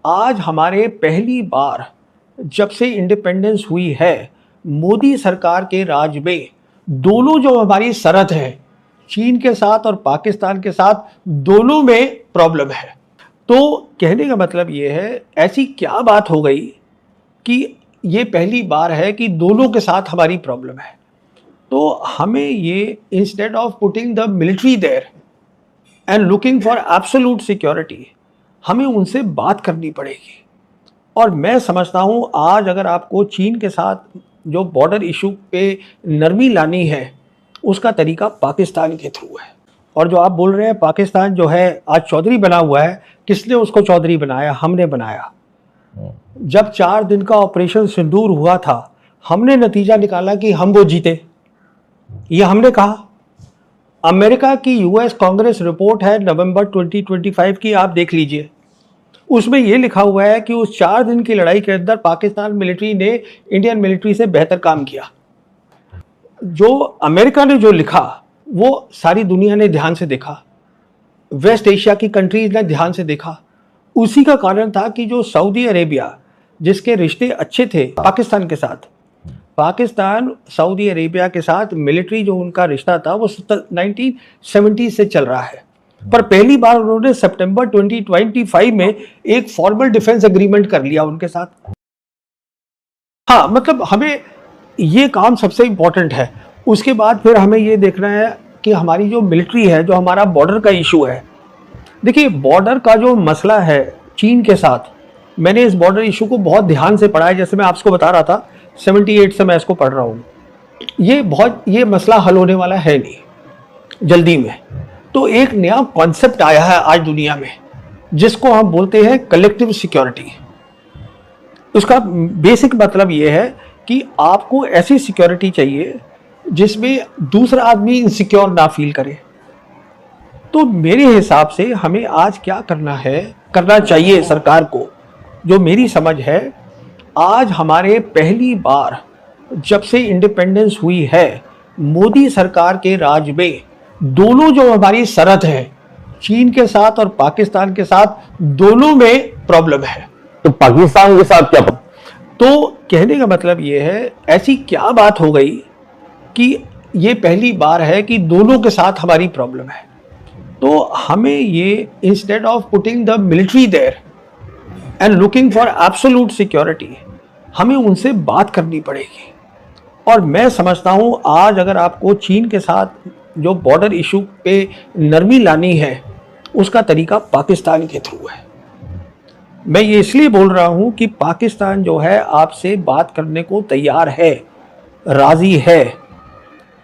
आज हमारे पहली बार जब से इंडिपेंडेंस हुई है, मोदी सरकार के राज में दोनों जो हमारी सरहद है, चीन के साथ और पाकिस्तान के साथ, दोनों में प्रॉब्लम है। तो कहने का मतलब ये है, ऐसी क्या बात हो गई कि ये पहली बार है कि दोनों के साथ हमारी प्रॉब्लम है। तो हमें ये, instead of putting the military there and looking for absolute security, हमें उनसे बात करनी पड़ेगी। और मैं समझता हूँ आज अगर आपको चीन के साथ जो बॉर्डर इशू पे नरमी लानी है, उसका तरीका पाकिस्तान के थ्रू है। और जो आप बोल रहे हैं पाकिस्तान जो है आज चौधरी बना हुआ है, किसने उसको चौधरी बनाया? हमने बनाया। जब 4 दिन का ऑपरेशन सिंदूर हुआ था, हमने नतीजा निकाला कि हम वो जीते, ये हमने कहा। अमेरिका की यूएस कांग्रेस रिपोर्ट है नवंबर 2025 की, आप देख लीजिए। उसमें यह लिखा हुआ है कि उस 4 दिन की लड़ाई के अंदर पाकिस्तान मिलिट्री ने इंडियन मिलिट्री से बेहतर काम किया। जो अमेरिका ने जो लिखा वो सारी दुनिया ने ध्यान से देखा, वेस्ट एशिया की कंट्रीज ने ध्यान से देखा। उसी का कारण था कि जो सऊदी अरेबिया, जिसके रिश्ते अच्छे थे पाकिस्तान के साथ, पाकिस्तान सऊदी अरेबिया के साथ मिलिट्री जो उनका रिश्ता था वो 1970 से चल रहा है। पर पहली बार उन्होंने सितंबर 2025 में एक फॉर्मल डिफेंस एग्रीमेंट कर लिया उनके साथ। हाँ, मतलब हमें ये काम सबसे इम्पोर्टेंट है। उसके बाद फिर हमें ये देखना है कि हमारी जो मिलिट्री है, जो हमारा बॉर्डर का इशू है। देखिए, बॉर्डर का जो मसला है चीन के साथ, मैंने इस बॉर्डर इशू को बहुत ध्यान से पढ़ा है। जैसे मैं आपको बता रहा था, 78 से मैं इसको पढ़ रहा हूँ। ये मसला हल होने वाला है नहीं जल्दी में। तो एक नया कॉन्सेप्ट आया है आज दुनिया में, जिसको हम बोलते हैं कलेक्टिव सिक्योरिटी। उसका बेसिक मतलब ये है कि आपको ऐसी सिक्योरिटी चाहिए जिसमें दूसरा आदमी इनसिक्योर ना फील करे। तो मेरे हिसाब से हमें आज क्या करना चाहिए सरकार को, जो मेरी समझ है, आज हमारे पहली बार जब से इंडिपेंडेंस हुई है, मोदी सरकार के राज में दोनों जो हमारी सरहद है, चीन के साथ और पाकिस्तान के साथ, दोनों में प्रॉब्लम है। तो पाकिस्तान के साथ क्या? तो कहने का मतलब ये है, ऐसी क्या बात हो गई कि ये पहली बार है कि दोनों के साथ हमारी प्रॉब्लम है। तो हमें ये, instead of putting the military there and looking for absolute security, हमें उनसे बात करनी पड़ेगी। और मैं समझता हूँ आज अगर आपको चीन के साथ जो बॉर्डर इशू पे नरमी लानी है, उसका तरीका पाकिस्तान के थ्रू है। मैं ये इसलिए बोल रहा हूँ कि पाकिस्तान जो है आपसे बात करने को तैयार है, राजी है।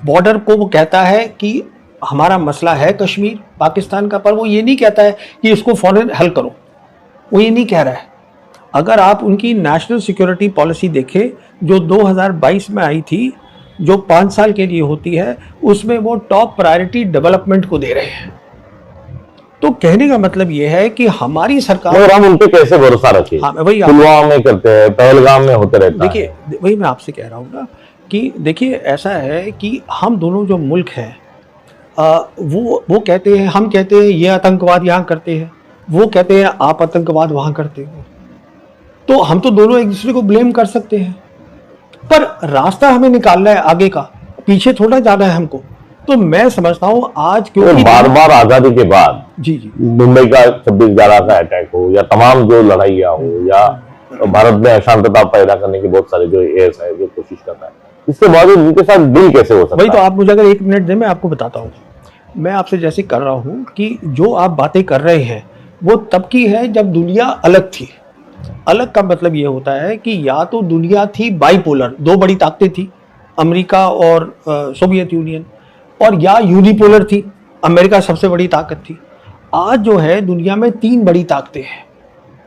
बॉर्डर को वो कहता है कि हमारा मसला है कश्मीर पाकिस्तान का, पर वो ये नहीं कहता है कि इसको फौरन हल करो, वो ये नहीं कह रहा है। अगर आप उनकी नेशनल सिक्योरिटी पॉलिसी देखें जो 2022 में आई थी, जो 5 साल के लिए होती है, उसमें वो टॉप प्रायोरिटी डेवलपमेंट को दे रहे हैं। तो कहने का मतलब ये है कि हमारी सरकार, हम उन पे कैसे भरोसा रखें? हाँ, वही पुलवामा में करते हैं, पहलगाम में होते रहता है। देखिए, वही मैं आपसे कह रहा हूँ ना कि देखिए, ऐसा है कि हम दोनों जो मुल्क हैं, वो कहते हैं, हम कहते हैं ये आतंकवाद यहाँ करते हैं, वो कहते हैं आप आतंकवाद वहाँ करते हो। तो हम तो दोनों एक दूसरे को ब्लेम कर सकते हैं, पर रास्ता हमें निकालना है आगे का, पीछे थोड़ा जाना है हमको। तो मैं समझता हूँ आज क्योंकि बार बार आजादी के बाद जी मुंबई का 26/11 का अटैक हो, या तमाम जो लड़ाइयाँ हो, या भारत में अशांतता पैदा करने की बहुत सारे जो एयर्स है जो कोशिश करता है, इसके बावजूद उनके साथ डील कैसे हो सकता है? वही तो, आप मुझे अगर 1 मिनट दें, मैं आपको बताता हूँ। मैं आपसे जैसे कर रहा हूँ कि जो आप बातें कर रहे हैं वो तब की है जब दुनिया अलग थी। अलग का मतलब ये होता है कि या तो दुनिया थी बाइपोलर, 2 बड़ी ताकतें थी, अमेरिका और सोवियत यूनियन, और या यूनिपोलर थी, अमेरिका सबसे बड़ी ताकत थी। आज जो है दुनिया में 3 बड़ी ताकतें हैं।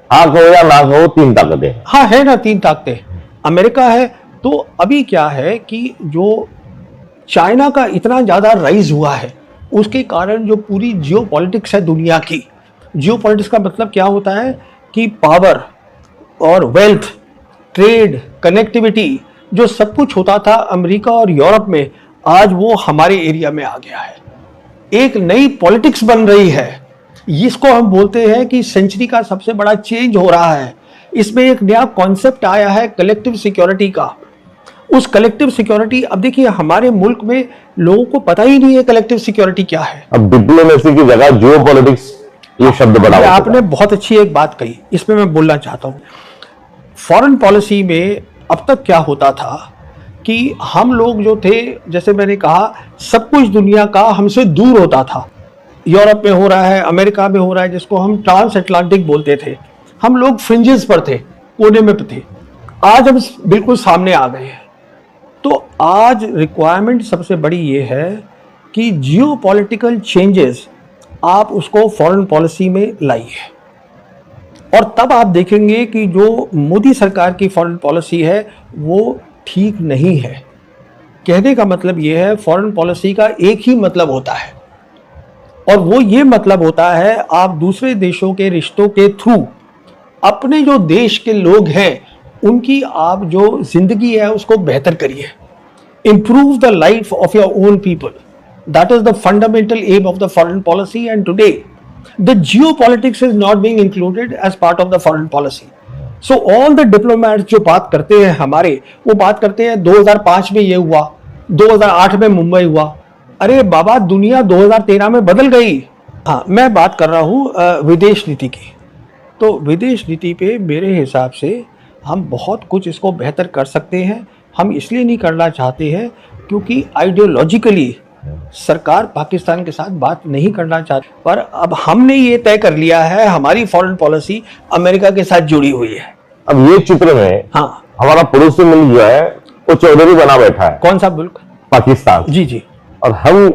हाँ कहो या ना कहो, 3 ताकतें। हाँ है ना, 3 ताकतें। अमेरिका है, तो अभी क्या है कि जो चाइना का इतना ज़्यादा राइज हुआ है, उसके कारण जो पूरी जियोपॉलिटिक्स है दुनिया की, जियोपॉलिटिक्स का मतलब क्या होता है कि पावर और वेल्थ, ट्रेड, कनेक्टिविटी, जो सब कुछ होता था अमेरिका और यूरोप में, आज वो हमारे एरिया में आ गया है। एक नई पॉलिटिक्स बन रही है इसको हम बोलते हैं कि सेंचुरी का सबसे बड़ा चेंज हो रहा है। इसमें एक नया कॉन्सेप्ट आया है कलेक्टिव सिक्योरिटी का। उस कलेक्टिव सिक्योरिटी, अब देखिए हमारे मुल्क में लोगों को पता ही नहीं है कलेक्टिव सिक्योरिटी क्या है। अब डिप्लोमेसी की जगह जियोपॉलिटिक्स ये शब्द बड़ा हो चुका है। आपने बहुत अच्छी एक बात कही, इसमें मैं बोलना चाहता हूँ। फॉरेन पॉलिसी में अब तक क्या होता था कि हम लोग जो थे, जैसे मैंने कहा, सब कुछ दुनिया का हमसे दूर होता था। यूरोप में हो रहा है, अमेरिका में हो रहा है, जिसको हम ट्रांस अटलांटिक बोलते थे। हम लोग फ्रिंजेस पर थे, कोने में थे। आज हम बिल्कुल सामने आ गए हैं। तो आज रिक्वायरमेंट सबसे बड़ी ये है कि जियो पॉलिटिकल चेंजेस आप उसको फॉरेन पॉलिसी में लाइए, और तब आप देखेंगे कि जो मोदी सरकार की फॉरेन पॉलिसी है वो ठीक नहीं है। कहने का मतलब ये है, फॉरेन पॉलिसी का एक ही मतलब होता है, और वो ये मतलब होता है आप दूसरे देशों के रिश्तों के थ्रू अपने जो देश के लोग हैं उनकी आप जो जिंदगी है उसको बेहतर करिए। Improve the life of your own people. That is the fundamental aim of the foreign policy, and today the geopolitics is not being included as part of the foreign policy. So all the diplomats जो बात करते हैं हमारे, वो बात करते हैं 2005 में ये हुआ, 2008 में मुंबई हुआ। अरे बाबा, दुनिया 2013 में बदल गई। हाँ, मैं बात कर रहा हूँ विदेश नीति की। तो विदेश नीति पे मेरे हिसाब से हम बहुत कुछ इसको बेहतर कर सकते हैं। हम इसलिए नहीं करना चाहते हैं क्योंकि आइडियोलॉजिकली सरकार पाकिस्तान के साथ बात नहीं करना चाहती, पर अब हमने ये तय कर लिया है, हमारी फॉरेन पॉलिसी अमेरिका के साथ जुड़ी हुई है। अब ये चित्र में हाँ, हमारा पड़ोसी मुल्क जो है वो चौधरी बना बैठा है। कौन सा मुल्क? पाकिस्तान। जी जी। और हम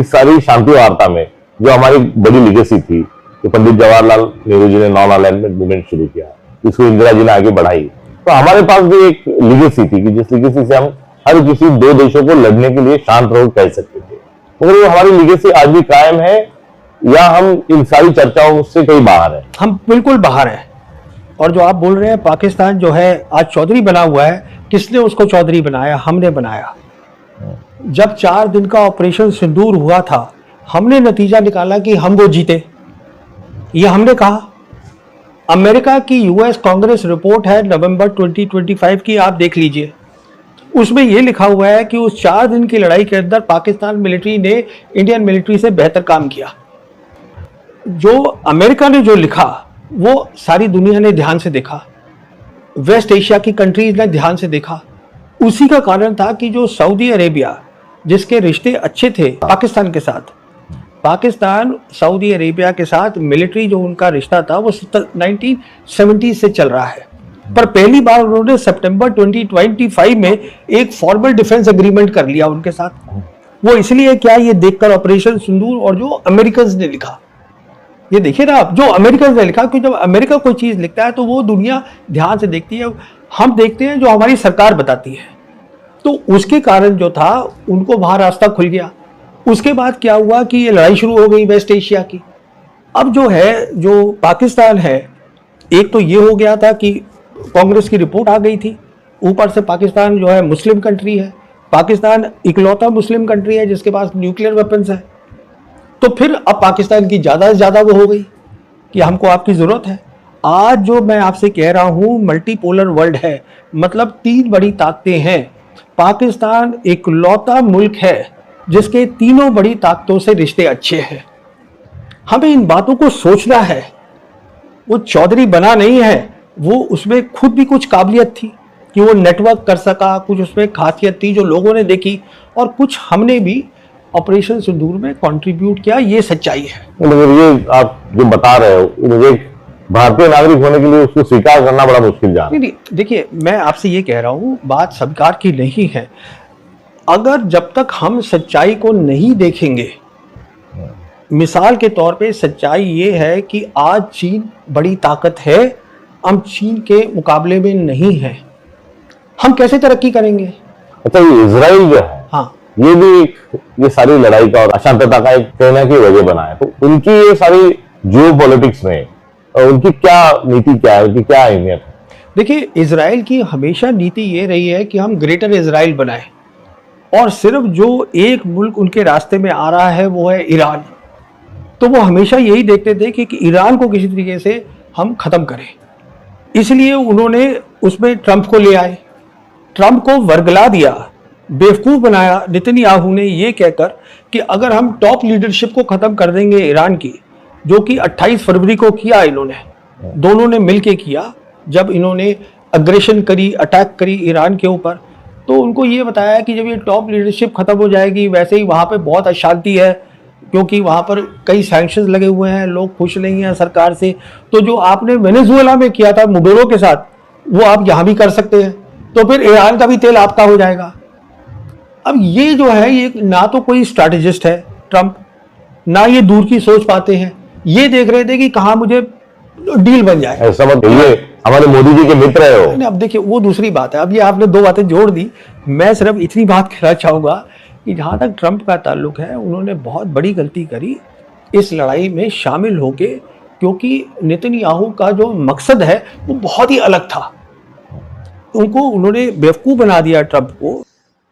इस सारी शांति वार्ता में जो हमारी बड़ी लिगेसी थी कि पंडित जवाहरलाल नेहरू जी ने नॉन अलाइनमेंट मूवमेंट शुरू किया, इसको इंदिरा जी ने आगे बढ़ाई, तो हमारे पास भी एक लिगेसी थी कि जिस लिगेसी से हम हर किसी दो देशों को लड़ने के लिए शांत रहो कह सकते थे। मगर वो हमारी लिगेसी आज भी कायम है या हम इन सारी चर्चाओं से कहीं बाहर है? हम बिल्कुल बाहर हैं। और जो आप बोल रहे हैं पाकिस्तान जो है आज चौधरी बना हुआ है, किसने उसको चौधरी बनाया? हमने बनाया। जब 4 दिन का ऑपरेशन सिंदूर हुआ था, हमने नतीजा निकाला कि हम वो जीते, ये हमने कहा। अमेरिका की यूएस कांग्रेस रिपोर्ट है नवंबर 2025 की, आप देख लीजिए। उसमें यह लिखा हुआ है कि उस 4 दिन की लड़ाई के अंदर पाकिस्तान मिलिट्री ने इंडियन मिलिट्री से बेहतर काम किया। जो अमेरिका ने जो लिखा वो सारी दुनिया ने ध्यान से देखा, वेस्ट एशिया की कंट्रीज ने ध्यान से देखा। उसी का कारण था कि जो सऊदी अरेबिया, जिसके रिश्ते अच्छे थे पाकिस्तान के साथ, पाकिस्तान सऊदी अरेबिया के साथ मिलिट्री जो उनका रिश्ता था वो 1970 से चल रहा है, पर पहली बार उन्होंने सितंबर 2025 में एक फॉर्मल डिफेंस एग्रीमेंट कर लिया उनके साथ। वो इसलिए क्या, ये देखकर ऑपरेशन सिंदूर और जो अमेरिकन ने लिखा, ये देखिए ना आप, जो अमेरिकन ने लिखा, कि जब अमेरिका कोई चीज लिखता है तो वो दुनिया ध्यान से देखती है। हम देखते हैं जो हमारी सरकार बताती है। तो उसके कारण जो था उनको वहां रास्ता खुल गया। उसके बाद क्या हुआ कि ये लड़ाई शुरू हो गई वेस्ट एशिया की। अब जो है, जो पाकिस्तान है, एक तो ये हो गया था कि कांग्रेस की रिपोर्ट आ गई थी, ऊपर से पाकिस्तान जो है मुस्लिम कंट्री है, पाकिस्तान इकलौता मुस्लिम कंट्री है जिसके पास न्यूक्लियर वेपन्स है। तो फिर अब पाकिस्तान की ज़्यादा से ज़्यादा वो हो गई कि हमको आपकी ज़रूरत है। आज जो मैं आपसे कह रहा हूँ मल्टीपोलर वर्ल्ड है, मतलब 3 बड़ी ताकतें हैं। पाकिस्तान इकलौता मुल्क है जिसके तीनों बड़ी ताकतों से रिश्ते अच्छे हैं। हमें इन बातों को सोचना है। वो चौधरी बना नहीं है, वो उसमें खुद भी कुछ काबिलियत थी कि वो नेटवर्क कर सका, कुछ उसमें खासियत थी जो लोगों ने देखी, और कुछ हमने भी ऑपरेशन सिंदूर में कंट्रीब्यूट किया। ये सच्चाई है। मगर ये आप जो बता रहे हो, मुझे भारतीय नागरिक होने के लिए उसको स्वीकार करना बड़ा मुश्किल जा रहा है। नहीं, देखिए मैं आपसे ये कह रहा हूँ, बात स्वीकार की नहीं है। अगर जब तक हम सच्चाई को नहीं देखेंगे, मिसाल के तौर पे सच्चाई ये है कि आज चीन बड़ी ताकत है, हम चीन के मुकाबले में नहीं है, हम कैसे तरक्की करेंगे? अच्छा, ये इजराइल जो है, हाँ, ये भी ये सारी लड़ाई का और अशांतता का एक कहना की वजह बना है। तो उनकी ये सारी जियो पॉलिटिक्स में उनकी क्या नीति, क्या है, उनकी क्या अहमियत है? देखिए, इजराइल की हमेशा नीति ये रही है कि हम ग्रेटर इजराइल बनाएं, और सिर्फ जो एक मुल्क उनके रास्ते में आ रहा है वो है ईरान। तो वो हमेशा यही देखते थे कि ईरान को किसी तरीके से हम ख़त्म करें। इसलिए उन्होंने उसमें ट्रंप को ले आए, ट्रंप को वर्गला दिया, बेवकूफ़ बनाया नेतन्याहू ने ये कहकर कि अगर हम टॉप लीडरशिप को ख़त्म कर देंगे ईरान की, जो कि 28 फरवरी को किया इन्होंने, दोनों ने मिलके किया, जब इन्होंने अग्रेशन करी, अटैक करी ईरान के ऊपर, तो उनको ये बताया कि जब ये टॉप लीडरशिप ख़त्म हो जाएगी, वैसे ही वहाँ पे बहुत अशांति है क्योंकि वहाँ पर कई सैंक्शंस लगे हुए हैं, लोग खुश नहीं हैं सरकार से, तो जो आपने वेनेजुएला में किया था मुडोरो के साथ, वो आप यहाँ भी कर सकते हैं, तो फिर ईरान का भी तेल आपका हो जाएगा। अब ये जो है, ये ना तो कोई स्ट्रैटेजिस्ट है ट्रंप, ना ये दूर की सोच पाते हैं, ये देख रहे थे कि कहाँ मुझे डील बन जाए। ऐसा मत कहिए, हमारे मोदी जी के मित्र है वो। अब देखिए वो दूसरी बात है, अब ये आपने दो बातें जोड़ दी। मैं सिर्फ इतनी बात कहना चाहूँगा कि जहाँ तक ट्रंप का ताल्लुक है, उन्होंने बहुत बड़ी गलती करी इस लड़ाई में शामिल होके, क्योंकि नेतन्याहू का जो मकसद है वो बहुत ही अलग था। उन्होंने बेवकूफ़ बना दिया ट्रंप को।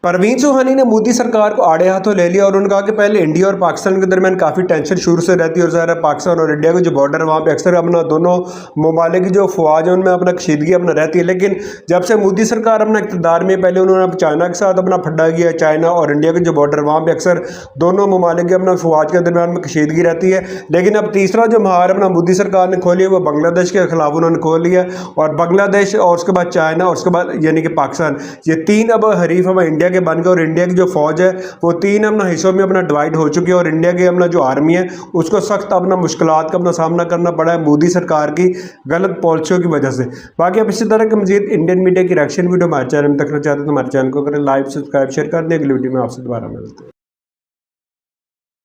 परवीन सुहानी ने मोदी सरकार को आड़े हाथों ले लिया और उन्होंने कहा कि पहले इंडिया और पाकिस्तान के दरमियान काफ़ी टेंशन शुरू से रहती है और ज़ाहिर है पाकिस्तान और इंडिया के जो बॉर्डर है वहाँ पे अक्सर अपना दोनों ममालिक की जो फौज है उनमें अपना कशीदगी अपना रहती है। लेकिन जब से मोदी सरकार अपना इक़्तिदार में, पहले उन्होंने चाइना के साथ अपना फड्डा किया, चाइना और इंडिया के जो बॉर्डर वहाँ पर अक्सर दोनों ममालिक की अपना फौज के दरमियान में कशीदगी रहती है। लेकिन अब तीसरा जो महार अपना मोदी सरकार ने खोली है वो बांग्लादेश के खिलाफ उन्होंने खोल लिया, और बांग्लादेश और उसके बाद चाइना और उसके बाद यानी कि पाकिस्तान, ये तीन अब हरीफ अब इंडिया के बन गए और इंडिया की जो फौज है वो तीन अपना हिस्सों में अपना डिवाइड हो चुकी है और इंडिया की अपना जो आर्मी है उसको सख्त अपना मुश्किलात का अपना सामना करना पड़ा है मोदी सरकार की गलत पॉलिसियों की वजह से। बाकी आप इसी तरह के मजीद इंडियन मीडिया की रिएक्शन वीडियो हमारे चैनल में देखना चाहते हैं तो हमारे चैनल को करें लाइक, सब्सक्राइब, शेयर कर दें। अगली वीडियो में आपसे दोबारा मिलते हैं।